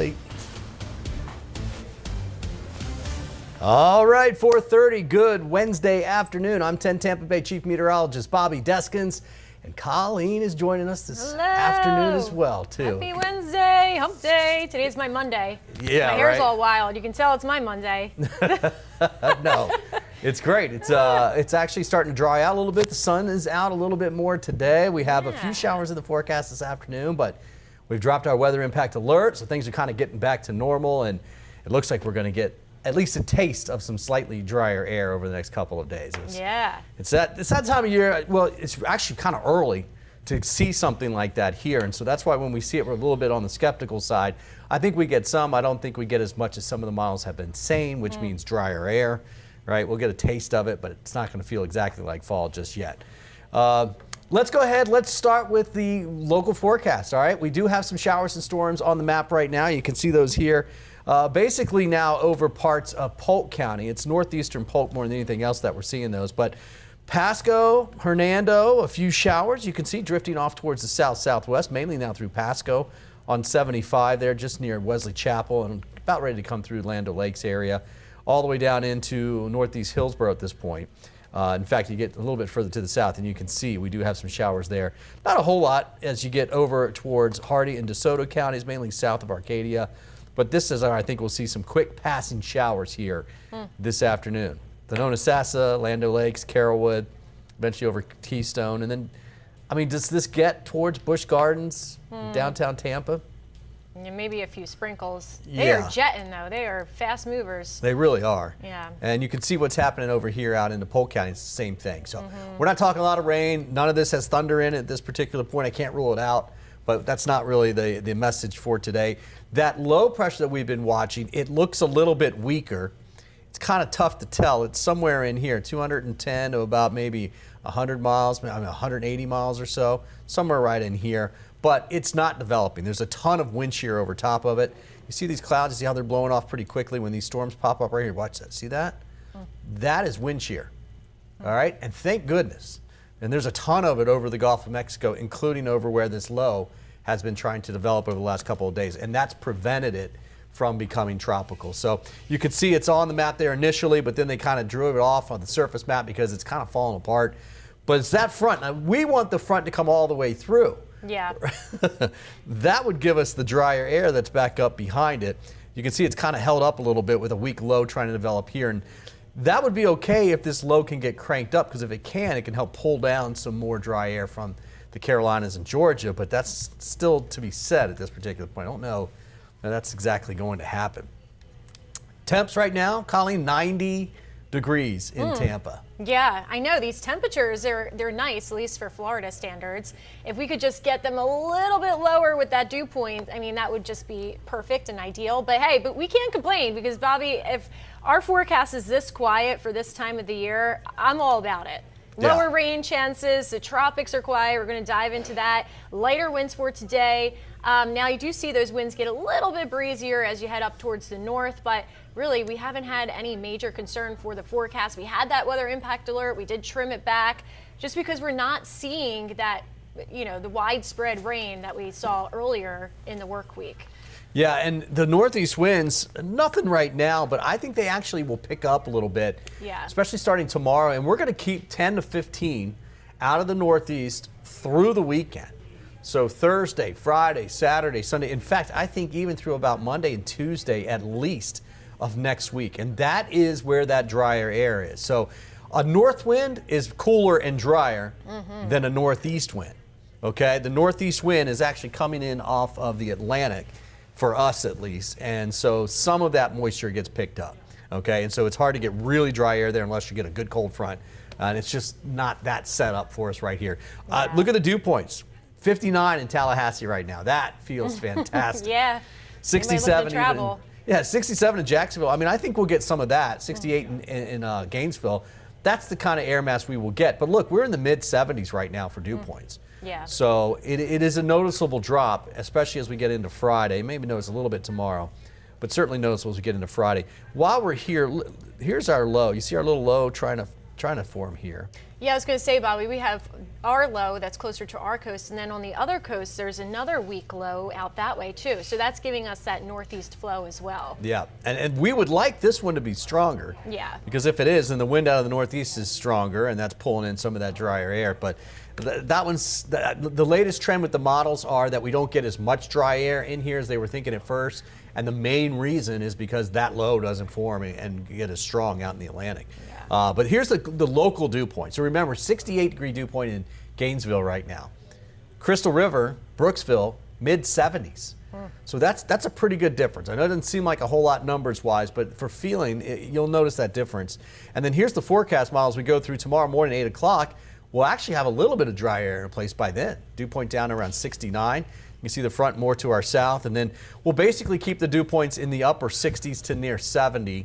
late. All right, 4:30, good Wednesday afternoon. I'm 10 Tampa Bay Chief Meteorologist Bobby Deskins, and Colleen is joining us this afternoon as well, too. Happy Wednesday, hump day. Today's my Monday. Yeah, my hair's all wild. You can tell it's my Monday. No, it's great. It's actually starting to dry out a little bit. The sun is out a little bit more today. We have a few showers in the forecast this afternoon, but we've dropped our weather impact alert, so things are kind of getting back to normal, and it looks like we're going to get at least a taste of some slightly drier air over the next couple of days. It's that time of year. Well, it's actually kind of early to see something like that here, and so that's why when we see it, we're a little bit on the skeptical side. I think we get some. I don't think we get as much as some of the models have been saying, which means drier air, right? We'll get a taste of it, but it's not going to feel exactly like fall just yet. Let's go ahead. Let's start with the local forecast. All right, we do have some showers and storms on the map right now. You can see those here. Basically now over parts of Polk County. It's northeastern Polk more than anything else that we're seeing those. But Pasco, Hernando, a few showers. You can see drifting off towards the south-southwest, mainly now through Pasco on 75 there, just near Wesley Chapel, and about ready to come through Land O'Lakes area, all the way down into northeast Hillsborough at this point. In fact, you get a little bit further to the south, and you can see we do have some showers there. Not a whole lot as you get over towards Hardy and DeSoto counties, mainly south of Arcadia. But this is, I think we'll see some quick passing showers here this afternoon. The Nonasassa, Land O'Lakes, Carrollwood, eventually over Keystone. And then, I mean, does this get towards Busch Gardens, downtown Tampa? Yeah, maybe a few sprinkles. They are jetting, though. They are fast movers. They really are. Yeah. And you can see what's happening over here out in the Polk County. It's the same thing. So we're not talking a lot of rain. None of this has thunder in it at this particular point. I can't rule it out. But that's not really the message for today. That low pressure that we've been watching, it looks a little bit weaker. It's kind of tough to tell. It's somewhere in here, 210 to about maybe 100 miles, maybe 180 miles or so, somewhere right in here. But it's not developing. There's a ton of wind shear over top of it. You see these clouds, you see how they're blowing off pretty quickly when these storms pop up right here. Watch that. See that? That is wind shear. All right? And thank goodness. And there's a ton of it over the Gulf of Mexico, including over where this low has been trying to develop over the last couple of days. And that's prevented it from becoming tropical. So you can see it's on the map there initially, but then they kind of drew it off on the surface map because it's kind of falling apart. But it's that front. Now, we want the front to come all the way through. Yeah. That would give us the drier air that's back up behind it. You can see it's kind of held up a little bit with a weak low trying to develop here. And that would be okay if this low can get cranked up, because if it can help pull down some more dry air from the Carolinas and Georgia, but that's still to be said at this particular point. I don't know that that's exactly going to happen. Temps right now, Colleen, 90 degrees in Tampa. Yeah, I know these temperatures, they're nice, at least for Florida standards. If we could just get them a little bit lower with that dew point, I mean, that would just be perfect and ideal. But hey, we can't complain, because Bobby, if our forecast is this quiet for this time of the year, I'm all about it. Lower rain chances, the tropics are quiet. We're going to dive into that. Lighter winds for today. Now you do see those winds get a little bit breezier as you head up towards the north, but really we haven't had any major concern for the forecast. We had that weather impact alert. We did trim it back just because we're not seeing that, you know, the widespread rain that we saw earlier in the work week. Yeah, and the northeast winds, nothing right now, but I think they actually will pick up a little bit, especially starting tomorrow. And we're going to keep 10 to 15 out of the northeast through the weekend. So Thursday, Friday, Saturday, Sunday. In fact, I think even through about Monday and Tuesday at least of next week. And that is where that drier air is. So a north wind is cooler and drier than a northeast wind. Okay, the northeast wind is actually coming in off of the Atlantic, for us at least, and so some of that moisture gets picked up, okay? And so it's hard to get really dry air there unless you get a good cold front, and it's just not that set up for us right here. Look at the dew points, 59 in Tallahassee right now. That feels fantastic. 67 even. Yeah, 67 in Jacksonville. I mean, I think we'll get some of that. 68 in Gainesville. That's the kind of air mass we will get. But look, we're in the mid 70s right now for dew points. Yeah. So it is a noticeable drop, especially as we get into Friday. Maybe notice a little bit tomorrow, but certainly noticeable as we get into Friday. While we're here, here's our low. You see our little low trying to trying to form here. Yeah, I was going to say, Bobby, we have our low that's closer to our coast, and then on the other coast, there's another weak low out that way too. So that's giving us that northeast flow as well. Yeah, and we would like this one to be stronger. Yeah. Because if it is, then the wind out of the northeast is stronger, and that's pulling in some of that drier air. But that one's the latest trend with the models are that we don't get as much dry air in here as they were thinking at first. And the main reason is because that low doesn't form and get as strong out in the Atlantic. Yeah. But here's the local dew point. So remember, 68-degree dew point in Gainesville right now. Crystal River, Brooksville, mid-70s. So that's a pretty good difference. I know it doesn't seem like a whole lot numbers-wise, but for feeling, you'll notice that difference. And then here's the forecast models we go through tomorrow morning, 8 o'clock. We'll actually have a little bit of dry air in place by then. Dew point down around 69. You can see the front more to our south, and then we'll basically keep the dew points in the upper 60s to near 70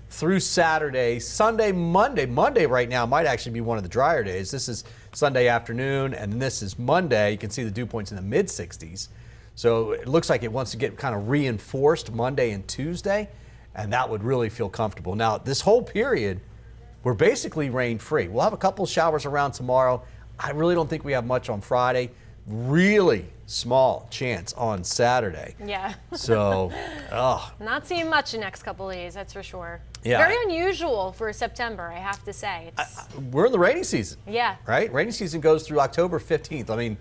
through Saturday, Sunday, Monday. Monday right now might actually be one of the drier days. This is Sunday afternoon, and this is Monday. You can see the dew points in the mid 60s. So it looks like it wants to get kind of reinforced Monday and Tuesday, and that would really feel comfortable. Now, this whole period, we're basically rain free. We'll have a couple showers around tomorrow. I really don't think we have much on Friday. Really small chance on Saturday. Yeah. So, not seeing much the next couple of days, that's for sure. Yeah. Very unusual for September, I have to say. We're in the rainy season. Yeah. Right? Rainy season goes through October 15th. I mean,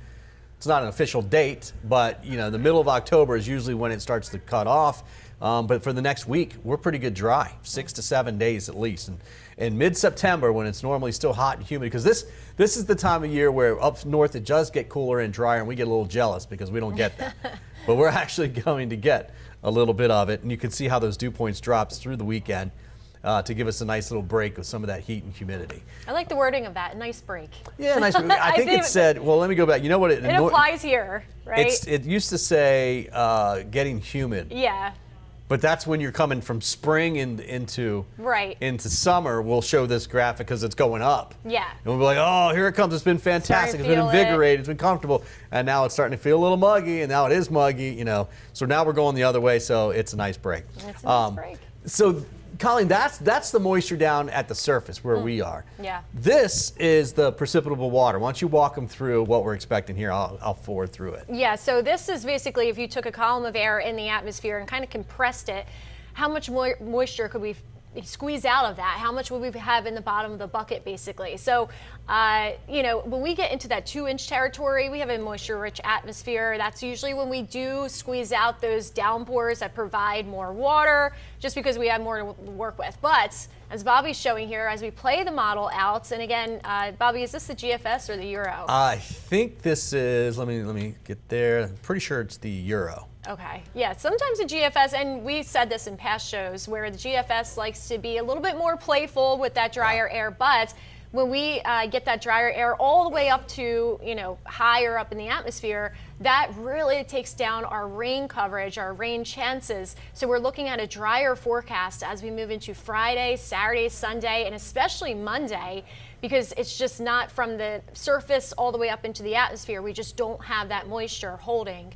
it's not an official date, but the middle of October is usually when it starts to cut off. But for the next week, we're pretty good dry, 6 to 7 days at least. And in mid-September, when it's normally still hot and humid, because this is the time of year where up north it does get cooler and drier, and we get a little jealous because we don't get that. But we're actually going to get a little bit of it, and you can see how those dew points drops through the weekend to give us a nice little break with some of that heat and humidity. I like the wording of that, nice break. Yeah, nice break. I think it said, well, let me go back. You know what? It applies here, right? It used to say getting humid. Yeah. But that's when you're coming from spring into summer. We'll show this graphic because it's going up. Yeah. And we'll be like, oh, here it comes. It's been fantastic. It's been invigorated. It's been comfortable. And now it's starting to feel a little muggy. And now it is muggy. So now we're going the other way. So it's a nice break. It's a nice break. So, Colleen, that's the moisture down at the surface where we are. Yeah. This is the precipitable water. Why don't you walk them through what we're expecting here? I'll forward through it. Yeah, so this is basically if you took a column of air in the atmosphere and kind of compressed it, how much moisture could we squeeze out of that? How much would we have in the bottom of the bucket, basically? So, when we get into that 2-inch territory, we have a moisture-rich atmosphere. That's usually when we do squeeze out those downpours that provide more water, just because we have more to work with. But as Bobby's showing here, as we play the model out, and again, Bobby, is this the GFS or the Euro? I think this is. Let me get there. I'm pretty sure it's the Euro. Okay, yeah, sometimes the GFS, and we said this in past shows, where the GFS likes to be a little bit more playful with that drier air, but when we get that drier air all the way up to, higher up in the atmosphere, that really takes down our rain coverage, our rain chances. So we're looking at a drier forecast as we move into Friday, Saturday, Sunday, and especially Monday, because it's just not from the surface all the way up into the atmosphere. We just don't have that moisture holding.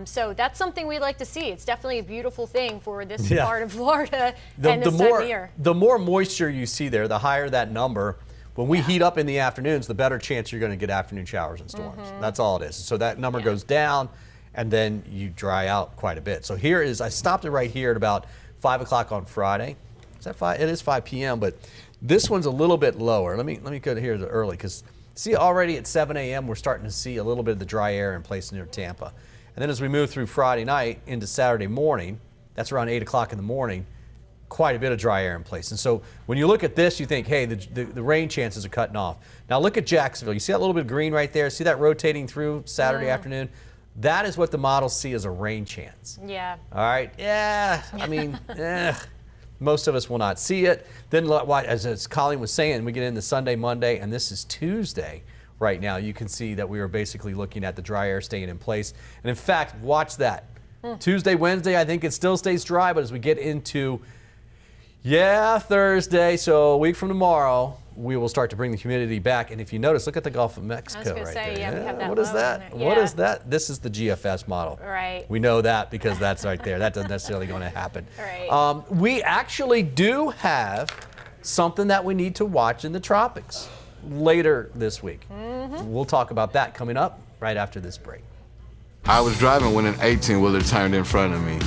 So that's something we'd like to see. It's definitely a beautiful thing for this part of Florida and this time of year. The more moisture you see there, the higher that number. When we heat up in the afternoons, the better chance you're going to get afternoon showers and storms. That's all it is. So that number goes down, and then you dry out quite a bit. So here is, I stopped it right here at about 5 o'clock on Friday. Is that 5? It is 5 p.m., but this one's a little bit lower. Let me go to here early, because see, already at 7 a.m. we're starting to see a little bit of the dry air in place near Tampa. And then as we move through Friday night into Saturday morning, that's around 8 o'clock in the morning, quite a bit of dry air in place. And so when you look at this, you think, hey, the rain chances are cutting off. Now look at Jacksonville. You see that little bit of green right there? See that rotating through Saturday afternoon? That is what the models see as a rain chance. Yeah. All right. Yeah. I mean, most of us will not see it. Then, as Colleen was saying, we get into Sunday, Monday, and this is Tuesday. Right now, you can see that we are basically looking at the dry air staying in place. And in fact, watch that. Tuesday, Wednesday, I think it still stays dry, but as we get into, Thursday, so a week from tomorrow, we will start to bring the humidity back. And if you notice, look at the Gulf of Mexico right there. We have that what is that? Yeah. What is that? This is the GFS model. Right. We know that because that's right there. That doesn't necessarily going to happen. Right. We actually do have something that we need to watch in the tropics later this week. We'll talk about that coming up right after this break. I was driving when an 18-wheeler turned in front of me.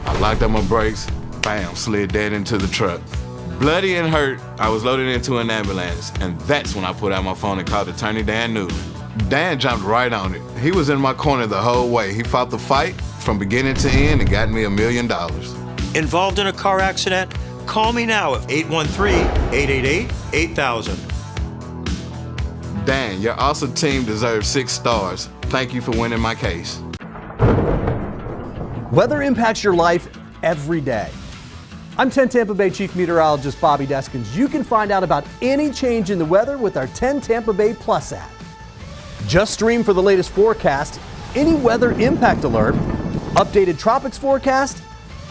I locked up my brakes, bam, slid dead into the truck. Bloody and hurt, I was loaded into an ambulance, and that's when I put out my phone and called attorney Dan Newton. Dan jumped right on it. He was in my corner the whole way. He fought the fight from beginning to end and got me $1 million. Involved in a car accident? Call me now at 813-888-8000. Dan, your awesome team deserves 6 stars. Thank you for winning my case. Weather impacts your life every day. I'm 10 Tampa Bay Chief Meteorologist Bobby Deskins. You can find out about any change in the weather with our 10 Tampa Bay Plus app. Just stream for the latest forecast, any weather impact alert, updated tropics forecast,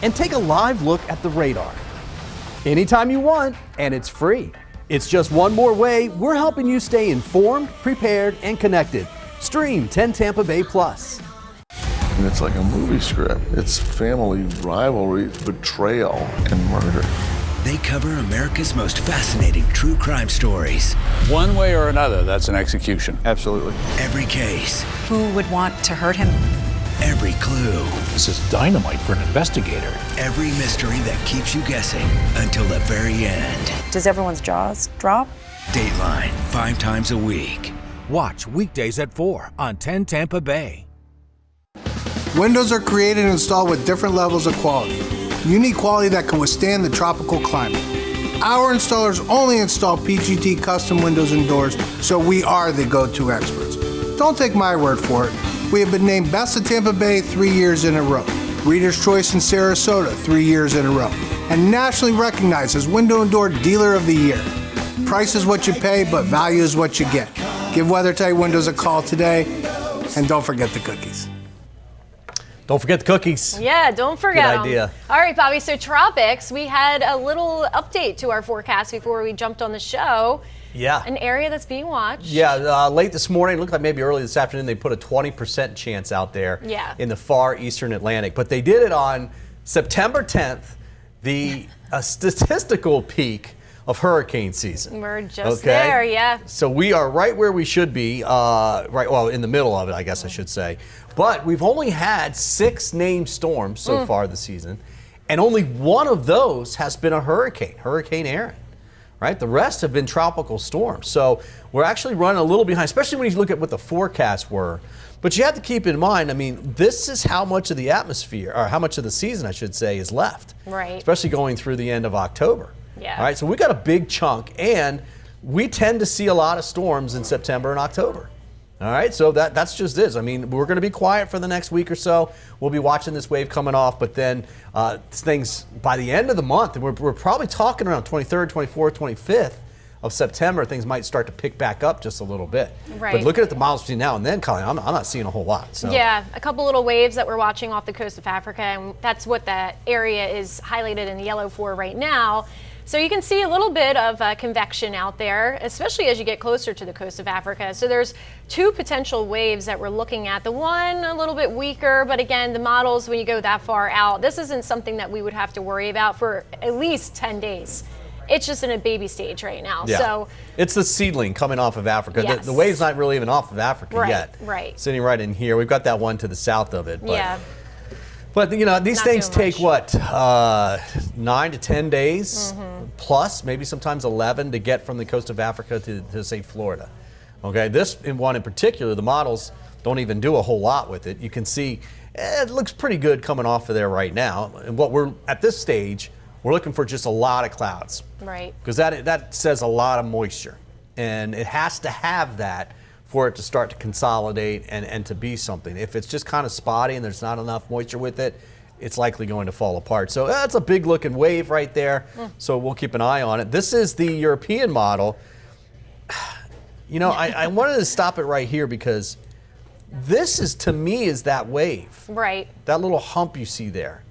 and take a live look at the radar. Anytime you want, and it's free. It's just one more way we're helping you stay informed, prepared, and connected. Stream 10 Tampa Bay Plus. And it's like a movie script. It's family rivalry, betrayal, and murder. They cover America's most fascinating true crime stories. One way or another, that's an execution. Absolutely. Every case, Who would want to hurt him? every clue, This is dynamite for an investigator. every mystery that keeps you guessing until the very end. Does everyone's jaws drop? Dateline, 5 times a week. Watch weekdays at 4 on 10 Tampa Bay. Windows are created and installed with different levels of quality. You need quality that can withstand the tropical climate. Our installers only install PGT custom windows and doors, so we are the go-to experts. Don't take my word for it. We have been named Best of Tampa Bay 3 years in a row, Reader's Choice in Sarasota 3 years in a row, and nationally recognized as Window and Door Dealer of the Year. Price is what you pay, but value is what you get. Give WeatherTight Windows a call today, and don't forget the cookies. Don't forget the cookies. Yeah, don't forget Good 'em. idea. All right, Bobby, so tropics, we had a little update to our forecast before we jumped on the show. Yeah. An area that's being watched. Yeah, late this morning, it looked like maybe early this afternoon, they put a 20% chance out there in the far eastern Atlantic. But they did it on September 10th, the statistical peak of hurricane season. We're just there, yeah. So we are right where we should be, in the middle of it, I guess I should say. But we've only had 6 named storms so far this season, and only one of those has been a hurricane, Hurricane Aaron. Right? The rest have been tropical storms. So we're actually running a little behind, especially when you look at what the forecasts were. But you have to keep in mind, I mean, this is how much of the atmosphere, or how much of the season, I should say, is left. Right. Especially going through the end of October. Yeah. All right, so we got a big chunk, and we tend to see a lot of storms in September and October. All right, so that's just it. I mean, we're going to be quiet for the next week or so. We'll be watching this wave coming off, but then things by the end of the month, and we're probably talking around 23rd, 24th, 25th of September, things might start to pick back up just a little bit. Right. But looking at the miles between now and then, Colleen, I'm not seeing a whole lot. So. Yeah, a couple little waves that we're watching off the coast of Africa, and that's what that area is highlighted in yellow for right now. So you can see a little bit of convection out there, especially as you get closer to the coast of Africa. So there's 2 potential waves that we're looking at. The one a little bit weaker, but again, the models, when you go that far out, this isn't something that we would have to worry about for at least 10 days. It's just in a baby stage right now. Yeah. So it's the seedling coming off of Africa. Yes. The wave's not really even off of Africa yet. Right. Sitting right in here. We've got that one to the south of it. But, yeah. But you know, these Not things doing take much. what, 9 to 10 days plus, maybe sometimes 11 to get from the coast of Africa to say Florida. Okay, this one in particular, the models don't even do a whole lot with it. You can see it looks pretty good coming off of there right now. And what we're at this stage, we're looking for just a lot of clouds. Right. Because that says a lot of moisture, and it has to have that for it to start to consolidate and to be something. If it's just kind of spotty and there's not enough moisture with it, it's likely going to fall apart. So that's a big looking wave right there. So we'll keep an eye on it. This is the European model. You know, I wanted to stop it right here because this is, to me, is that wave. Right. That little hump you see there.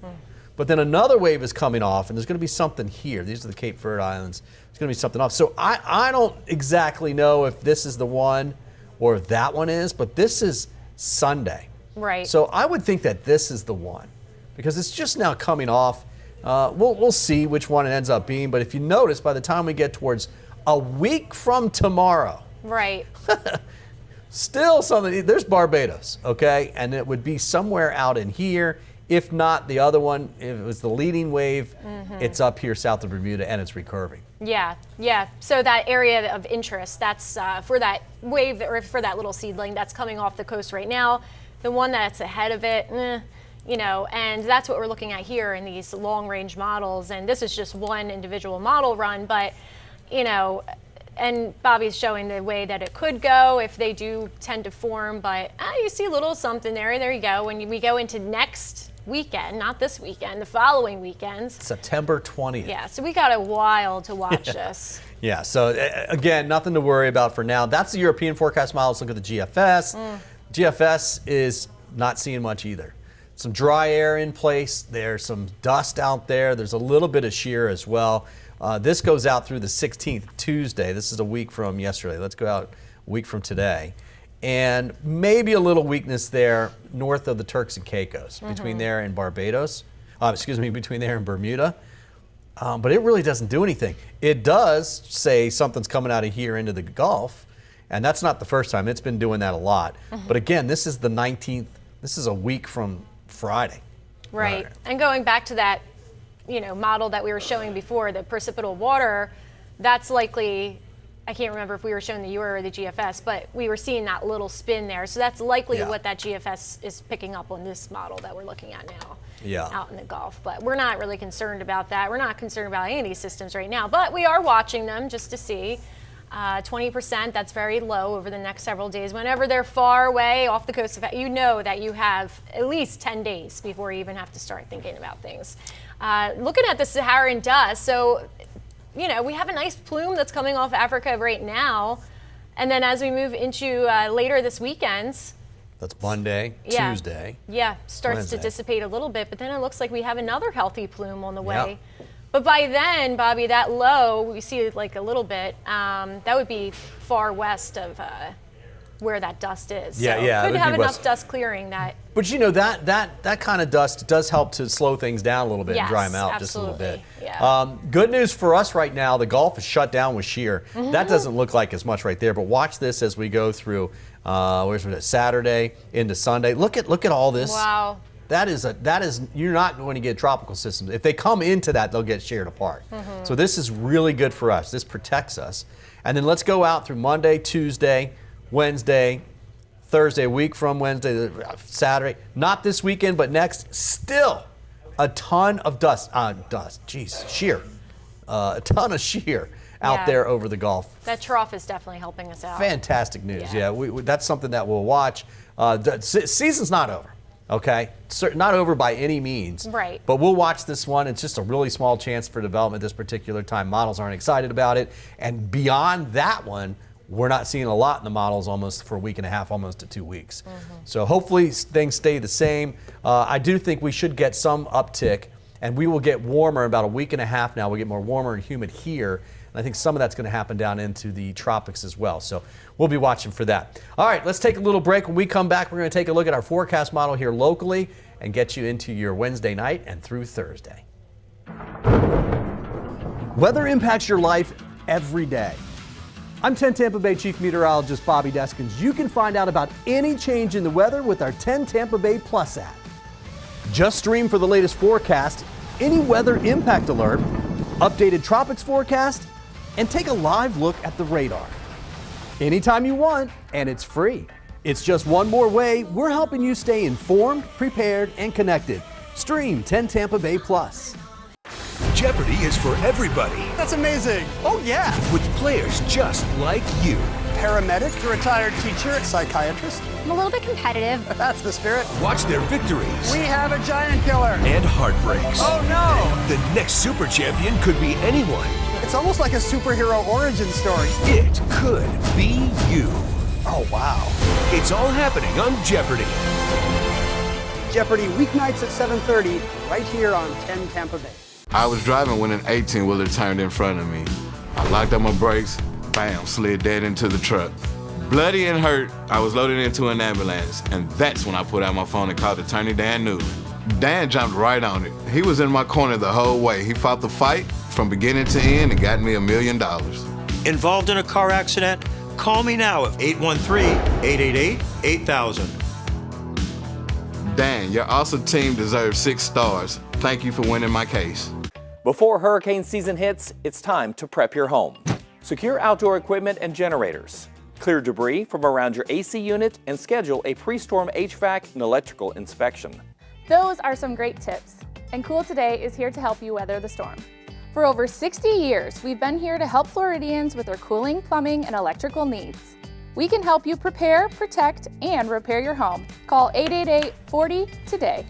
But then another wave is coming off, and there's going to be something here. These are the Cape Verde Islands. There's going to be something off. So I don't exactly know if this is the one or if that one is, but this is Sunday. Right. So I would think that this is the one because it's just now coming off. We'll see which one it ends up being. But if you notice, by the time we get towards a week from tomorrow, Right. still something, there's Barbados, okay? And it would be somewhere out in here. If not, the other one, if it was the leading wave, it's up here south of Bermuda and it's recurving. Yeah, yeah. So that area of interest, that's for that wave or for that little seedling that's coming off the coast right now. The one that's ahead of it, you know, and that's what we're looking at here in these long-range models. And this is just one individual model run, but, you know, and Bobby's showing the way that it could go if they do tend to form, but you see a little something there. There you go. When we go into next weekend, not this weekend, the following weekends. September 20th. Yeah, so we got a while to watch this. Yeah, so again, nothing to worry about for now. That's the European forecast model. Let's look at the GFS. GFS is not seeing much either. Some dry air in place. There's some dust out there. There's a little bit of shear as well. This goes out through the 16th, Tuesday. This is a week from yesterday. Let's go out a week from today. And maybe a little weakness there north of the Turks and Caicos, between there and Barbados. Between there and Bermuda. But it really doesn't do anything. It does say something's coming out of here into the Gulf, and that's not the first time. It's been doing that a lot. But again, this is the 19th. This is a week from Friday. Right. And going back to that, you know, model that we were showing before, the precipitable water, that's likely, I can't remember if we were showing the Euro or the GFS, but we were seeing that little spin there. So that's likely what that GFS is picking up on this model that we're looking at now out in the Gulf. But we're not really concerned about that. We're not concerned about any of these systems right now, but we are watching them just to see. 20%, that's very low over the next several days. Whenever they're far away off the coast of, you know that you have at least 10 days before you even have to start thinking about things. Looking at the Saharan dust, so, you know, we have a nice plume that's coming off Africa right now. And then as we move into later this weekend, that's Monday, Tuesday. Yeah, starts Wednesday. to dissipate a little bit, but then it looks like we have another healthy plume on the way. But by then, Bobby, that low, we see like a little bit, that would be far west of where that dust is. Yeah, so yeah. Could have enough dust clearing that. But you know, that kind of dust does help to slow things down a little bit and dry them out just a little bit. Yeah. Good news for us right now, the Gulf is shut down with shear. That doesn't look like as much right there, but watch this as we go through Saturday into Sunday. Look at all this. Wow. That is you're not going to get tropical systems. If they come into that, they'll get sheared apart. So this is really good for us. This protects us. And then let's go out through Monday, Tuesday, Wednesday, Thursday, a week from Wednesday, Saturday. Not this weekend, but next. Still a ton of shear. A ton of shear out there over the Gulf. That trough is definitely helping us out. Fantastic news. Yeah, that's something that we'll watch. The season's not over. Okay, not over by any means. Right. But we'll watch this one. It's just a really small chance for development this particular time. Models aren't excited about it. And beyond that one, we're not seeing a lot in the models almost for a week and a half, almost to 2 weeks. So hopefully things stay the same. I do think we should get some uptick, and we will get warmer in about a week and a half now. We'll get more warmer and humid here. And I think some of that's going to happen down into the tropics as well. So we'll be watching for that. All right, let's take a little break. When we come back, we're going to take a look at our forecast model here locally and get you into your Wednesday night and through Thursday. Weather impacts your life every day. I'm 10 Tampa Bay Chief Meteorologist Bobby Deskins. You can find out about any change in the weather with our 10 Tampa Bay Plus app. Just stream for the latest forecast, any weather impact alert, updated tropics forecast, and take a live look at the radar. Anytime you want, and it's free. It's just one more way we're helping you stay informed, prepared, and connected. Stream 10 Tampa Bay Plus. Jeopardy is for everybody. That's amazing. Oh, yeah. With players just like you. Paramedic, retired teacher, psychiatrist. I'm a little bit competitive. That's the spirit. Watch their victories. We have a giant killer. And heartbreaks. Oh, no. The next super champion could be anyone. It's almost like a superhero origin story. It could be you. Oh, wow. It's all happening on Jeopardy. Jeopardy weeknights at 7:30 right here on 10 Tampa Bay. I was driving when an 18-wheeler turned in front of me. I locked up my brakes, bam, slid dead into the truck. Bloody and hurt, I was loaded into an ambulance, and that's when I put out my phone and called Attorney Dan Newton. Dan jumped right on it. He was in my corner the whole way. He fought the fight from beginning to end and got me $1 million. Involved in a car accident? Call me now at 813-888-8000. Dan, your awesome team deserves 6 stars. Thank you for winning my case. Before hurricane season hits, it's time to prep your home. Secure outdoor equipment and generators. Clear debris from around your AC unit and schedule a pre-storm HVAC and electrical inspection. Those are some great tips, and Cool Today is here to help you weather the storm. For over 60 years, we've been here to help Floridians with their cooling, plumbing, and electrical needs. We can help you prepare, protect, and repair your home. Call 888-40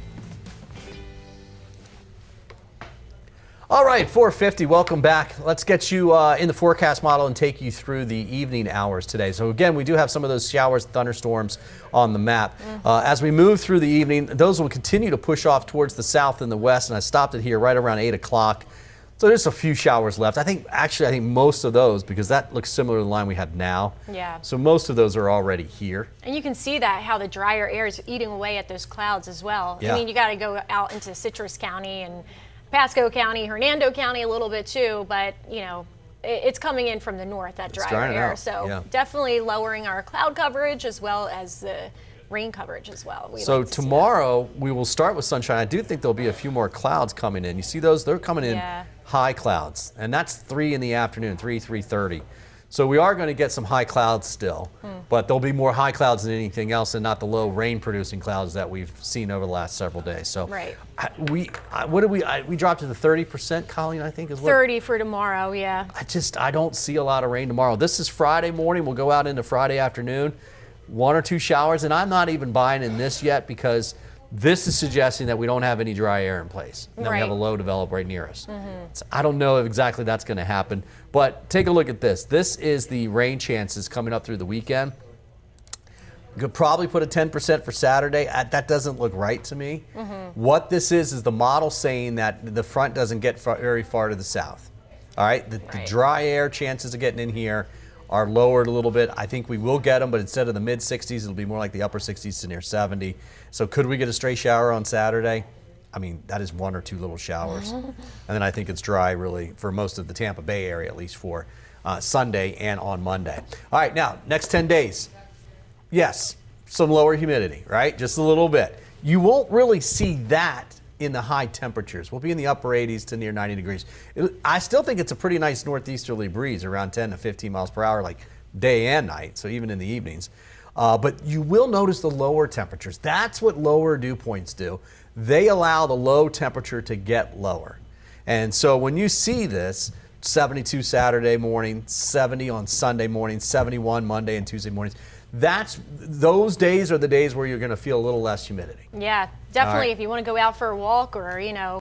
All right, 450, welcome back. Let's get you in the forecast model and take you through the evening hours today. So again, we do have some of those showers, thunderstorms on the map. As we move through the evening, those will continue to push off towards the south and the west, and I stopped it here right around 8 o'clock. So there's a few showers left. I think most of those, because that looks similar to the line we had now. Yeah. So most of those are already here. And you can see that how the drier air is eating away at those clouds as well. Yeah. I mean, you got to go out into Citrus County and Pasco County, Hernando County a little bit too, but you know, it's coming in from the north, that drier air. So definitely lowering our cloud coverage as well as the rain coverage as well. So tomorrow we will start with sunshine. I do think there'll be a few more clouds coming in. You see those? They're coming in high clouds, and that's 3 in the afternoon, 3:30. So we are going to get some high clouds still, but there'll be more high clouds than anything else, and not the low rain-producing clouds that we've seen over the last several days. So we dropped to the 30%, Colleen, I think is what. 30 for tomorrow, yeah. I don't see a lot of rain tomorrow. This is Friday morning. We'll go out into Friday afternoon, 1 or 2 showers, and I'm not even buying in this yet because this is suggesting that we don't have any dry air in place. And then we have a low develop right near us. So I don't know if exactly that's going to happen, but take a look at this. This is the rain chances coming up through the weekend. You could probably put a 10% for Saturday. That doesn't look right to me. What this is the model saying that the front doesn't get very far to the south. All right, the dry air chances of getting in here are lowered a little bit. I think we will get them, but instead of the mid 60s, it'll be more like the upper 60s to near 70. So could we get a stray shower on Saturday? I mean, that is 1 or 2 little showers. And then I think it's dry really for most of the Tampa Bay area, at least for Sunday and on Monday. All right, now, next 10 days. Yes, some lower humidity, right? Just a little bit. You won't really see that in the high temperatures. We'll be in the upper 80s to near 90 degrees. I still think it's a pretty nice northeasterly breeze around 10 to 15 miles per hour, like day and night, so even in the evenings. But you will notice the lower temperatures. That's what lower dew points do. They allow the low temperature to get lower. And so when you see this, 72 Saturday morning, 70 on Sunday morning, 71 Monday and Tuesday mornings, those days are the days where you're going to feel a little less humidity. Yeah, definitely. If you want to go out for a walk or, you know,